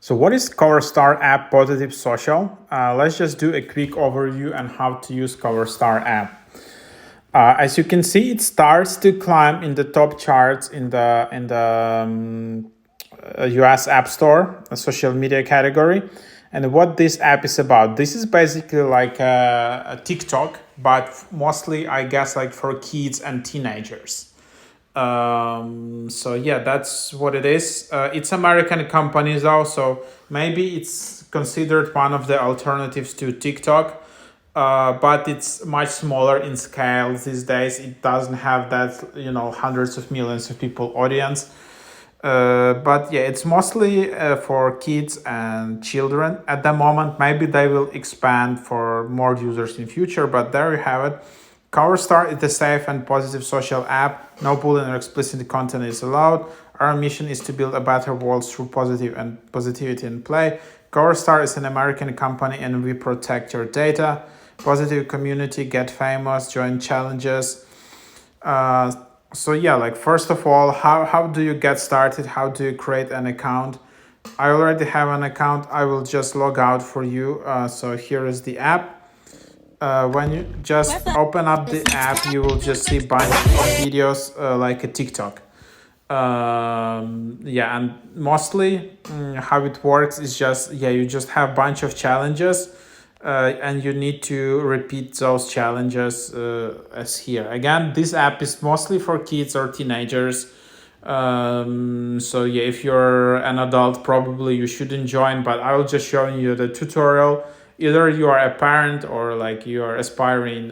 So what is CoverStar app Positive Social? Let's just do a quick overview on how to use CoverStar app. As you can see, it starts to climb in the top charts in the US App Store, a social media category. And what this app is about, this is basically like a TikTok, but mostly, I guess, like for kids and teenagers. So yeah, that's what it is. It's American company though, so maybe it's considered one of the alternatives to TikTok. But it's much smaller in scale these days. It doesn't have that, hundreds of millions of people audience. But yeah, it's mostly for kids and children at the moment. Maybe they will expand for more users in future, but there you have it. CoverStar is a safe and positive social app. No bullying or explicit content is allowed. Our mission is to build a better world through positivity and play. CoverStar is an American company and we protect your data. Positive community, get famous, join challenges. So yeah, like first of all, how do you get started? How do you create an account? I already have an account. I will just log out for you. So here is the app. When you just open up the app, you will just see a bunch of videos like a TikTok. Yeah, and mostly how it works is just, you just have a bunch of challenges and you need to repeat those challenges as here. Again, this app is mostly for kids or teenagers. So yeah, if you're an adult, probably you shouldn't join, but I will just show you the tutorial. Either you are a parent or like you are aspiring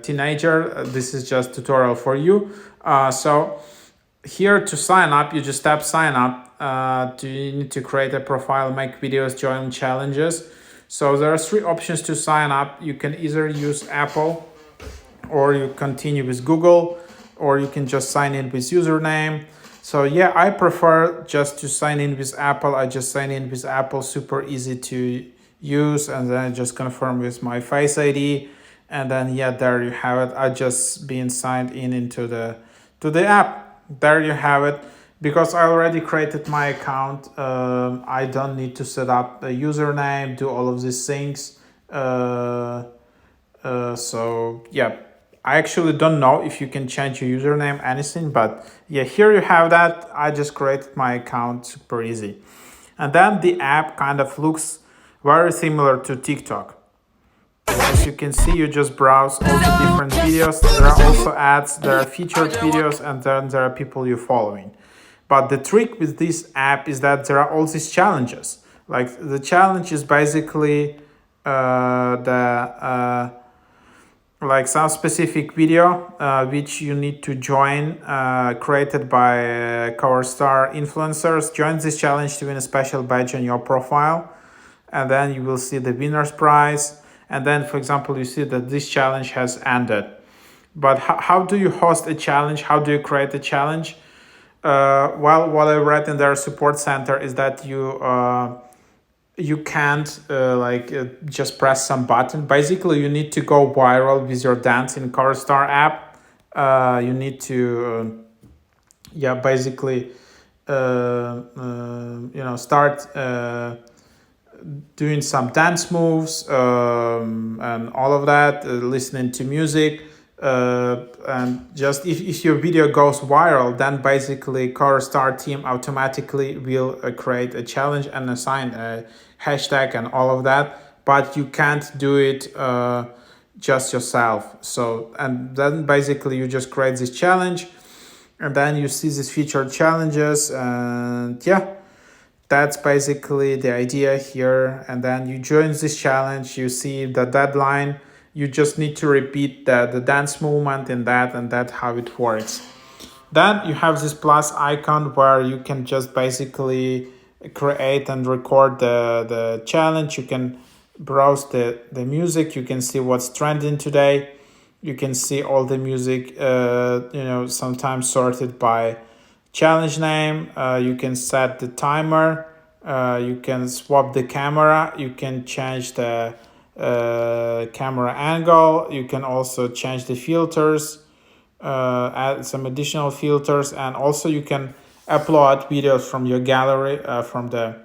teenager, this is just tutorial for you. So here to sign up, you just tap sign up. You need to create a profile, make videos, join challenges. So there are three options to sign up. You can either use Apple, or you continue with Google, or you can just sign in with username. So yeah, I prefer just to sign in with Apple. I just sign in with Apple, super easy to use, and then I just confirm with my Face ID, and then yeah, there you have it. I just been signed in into the app. There you have it. Because I already created my account, I don't need to set up a username, do all of these things. So yeah, I actually don't know if you can change your username, anything, but yeah, here you have that. I just created my account, super easy. And then the app kind of looks very similar to TikTok. As you can see, you just browse all the different videos. There are also ads, there are featured videos, and then there are people you're following. But the trick with this app is that there are all these challenges. Like the challenge is basically like some specific video which you need to join, created by CoverStar influencers. Join this challenge to win a special badge on your profile, and then you will see the winner's prize. And then, for example, you see that this challenge has ended. But how do you host a challenge? How do you create a challenge? Well, what I read in their support center is that you can't just press some button. Basically, you need to go viral with your dance in CoverStar app. You need to basically start doing some dance moves and all of that, listening to music. And just if your video goes viral, then basically CoverStar team automatically will create a challenge and assign a hashtag and all of that. But you can't do it just yourself. So, and then basically you just create this challenge, and then you see these featured challenges, and yeah, that's basically the idea here. And then you join this challenge, you see the deadline, you just need to repeat the dance movement in that, and that's how it works. Then you have this plus icon where you can just basically create and record the challenge. You can browse the music, you can see what's trending today. You can see all the music, sometimes sorted by challenge name. You can set the timer. You can swap the camera. You can change the camera angle. You can also change the filters, add some additional filters, and also you can upload videos from your gallery from the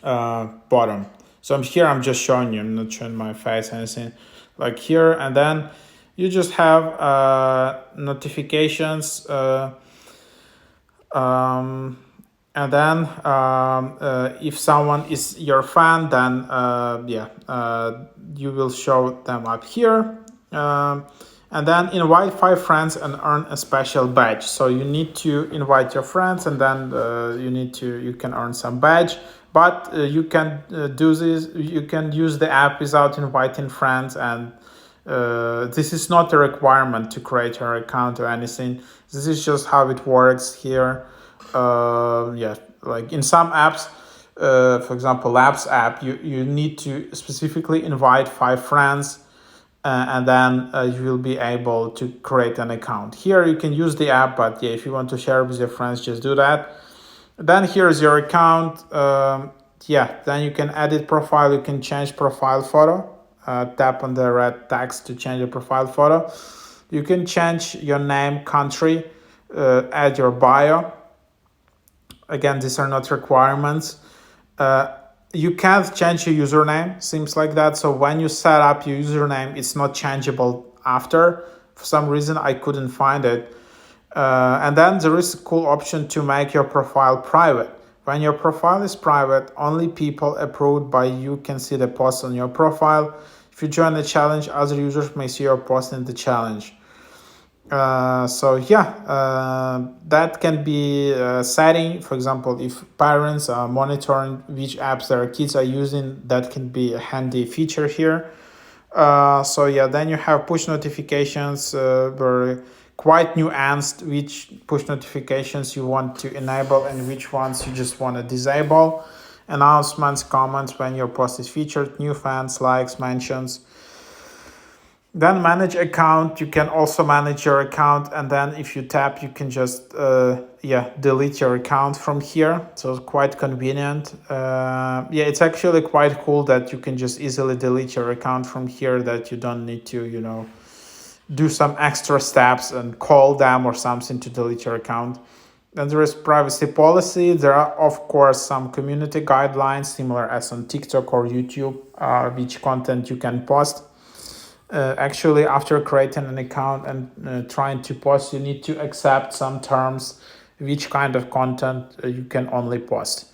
bottom. So I'm here, I'm just showing you, I'm not showing my face, anything like here. And then you just have notifications. And then if someone is your fan, then you will show them up here. And then invite 5 friends and earn a special badge. So you need to invite your friends, and then you can earn some badge. But you can do this. You can use the app without inviting friends, and this is not a requirement to create your account or anything. This is just how it works here. Like in some apps, for example, Labs app, you need to specifically invite 5 friends, and then you will be able to create an account. Here you can use the app, but yeah, if you want to share with your friends, just do that. Then here's your account. Then you can edit profile. You can change profile photo. Tap on the red text to change your profile photo. You can change your name, country, add your bio. Again, these are not requirements. You can't change your username, seems like that. So when you set up your username, it's not changeable after. For some reason, I couldn't find it. And then there is a cool option to make your profile private. When your profile is private, only people approved by you can see the post on your profile. If you join the challenge, other users may see your post in the challenge. That can be a setting. For example, if parents are monitoring which apps their kids are using, that can be a handy feature here. Then you have push notifications, very quite nuanced, which push notifications you want to enable and which ones you just want to disable. Announcements, comments when your post is featured, new fans, likes, mentions. Then manage account. You can also manage your account, and then if you tap, you can just delete your account from here. So it's quite convenient. It's actually quite cool that you can just easily delete your account from here, that you don't need to do some extra steps and call them or something to delete your account. Then there is privacy policy. There are, of course, some community guidelines similar as on TikTok or YouTube, which content you can post. Actually, after creating an account and trying to post, you need to accept some terms, which kind of content you can only post.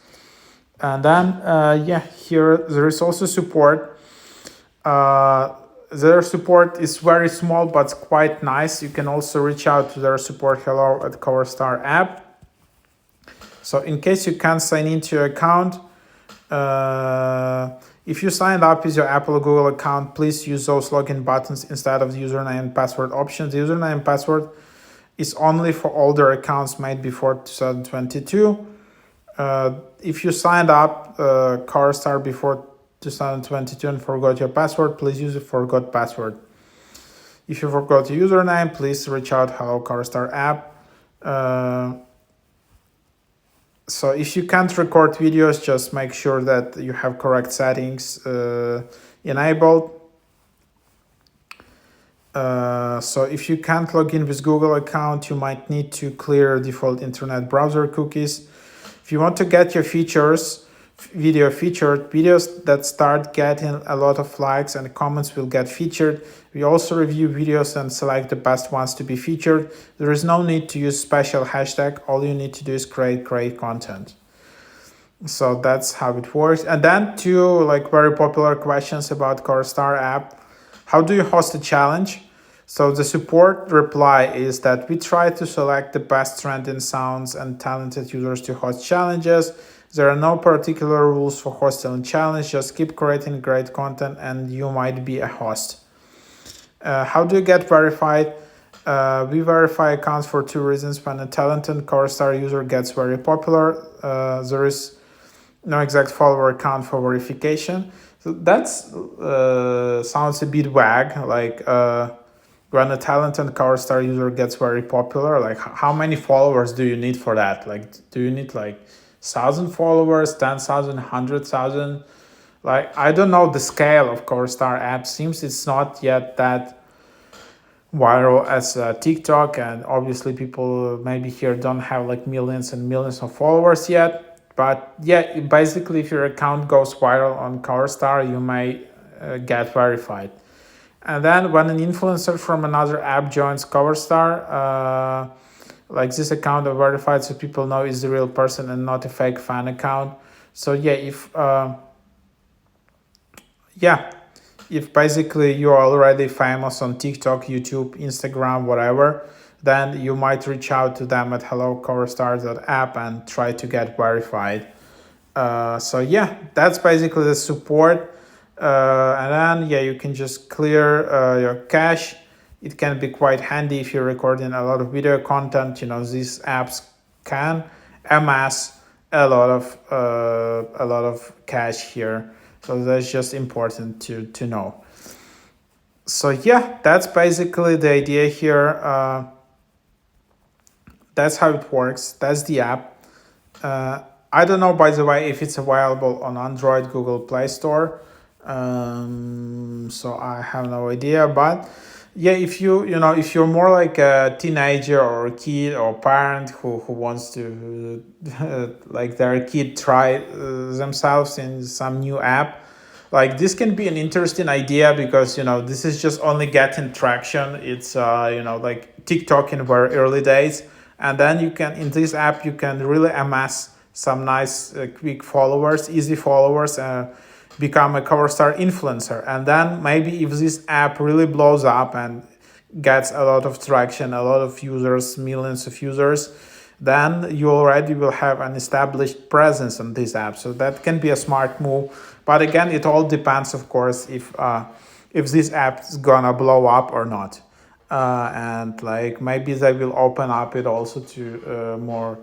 And then, here there is also support. Their support is very small, but quite nice. You can also reach out to their support, hello@CoverStar app. So in case you can't sign into your account, if you signed up with your Apple or Google account, please use those login buttons instead of the username and password options. The username and password is only for older accounts made before 2022. If you signed up CoverStar before 2022 and forgot your password, please use a forgot password. If you forgot your username, please reach out hello CoverStar app. So if you can't record videos, just make sure that you have correct settings enabled. So if you can't log in with Google account, you might need to clear default internet browser cookies. If you want to get your videos that start getting a lot of likes and comments will get featured. We also review videos and select the best ones to be featured. There is no need to use special hashtag. All you need to do is create great content. So that's how it works. And then two very popular questions about CoverStar app. How do you host a challenge? So the support reply is that we try to select the best trending sounds and talented users to host challenges. There are no particular rules for hosting a challenge. Just keep creating great content and you might be a host. How do you get verified? We verify accounts for two reasons. When a talented CoverStar user gets very popular, there is no exact follower count for verification. So that's sounds a bit vague. When a talented CoverStar user gets very popular, how many followers do you need for that? Do you need 1,000 followers, 10,000, 100,000? I don't know the scale of CoverStar app. Seems it's not yet that viral as TikTok, and obviously people maybe here don't have like millions and millions of followers yet. But yeah, basically, if your account goes viral on CoverStar, you may get verified. And then when an influencer from another app joins CoverStar, like this account are verified so people know it's the real person and not a fake fan account. So yeah, yeah, if basically you're already famous on TikTok, YouTube, Instagram, whatever, then you might reach out to them at hellocoverstar.app and try to get verified. So yeah, that's basically the support. And then yeah, you can just clear your cache. It can be quite handy if you're recording a lot of video content. You know, these apps can amass a lot of cache here. So that's just important to know. So yeah, that's basically the idea here. That's how it works. That's the app. I don't know, by the way, if it's available on Android, Google Play Store. So I have no idea. But yeah, if if you're more like a teenager or a kid or parent who wants to like their kid try themselves in some new app, like this can be an interesting idea because this is just only getting traction. It's like TikTok in very early days, and then you can in this app you can really amass some nice quick followers, easy followers, become a CoverStar influencer. And then maybe if this app really blows up and gets a lot of traction, a lot of users, millions of users, then you already will have an established presence on this app. So that can be a smart move. But again, it all depends, of course, if this app is gonna blow up or not. And like maybe they will open up it also to more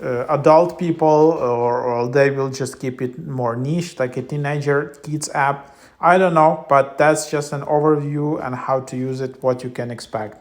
adult people, or they will just keep it more niche, like a teenager kids app. I don't know, but that's just an overview and how to use it, what you can expect.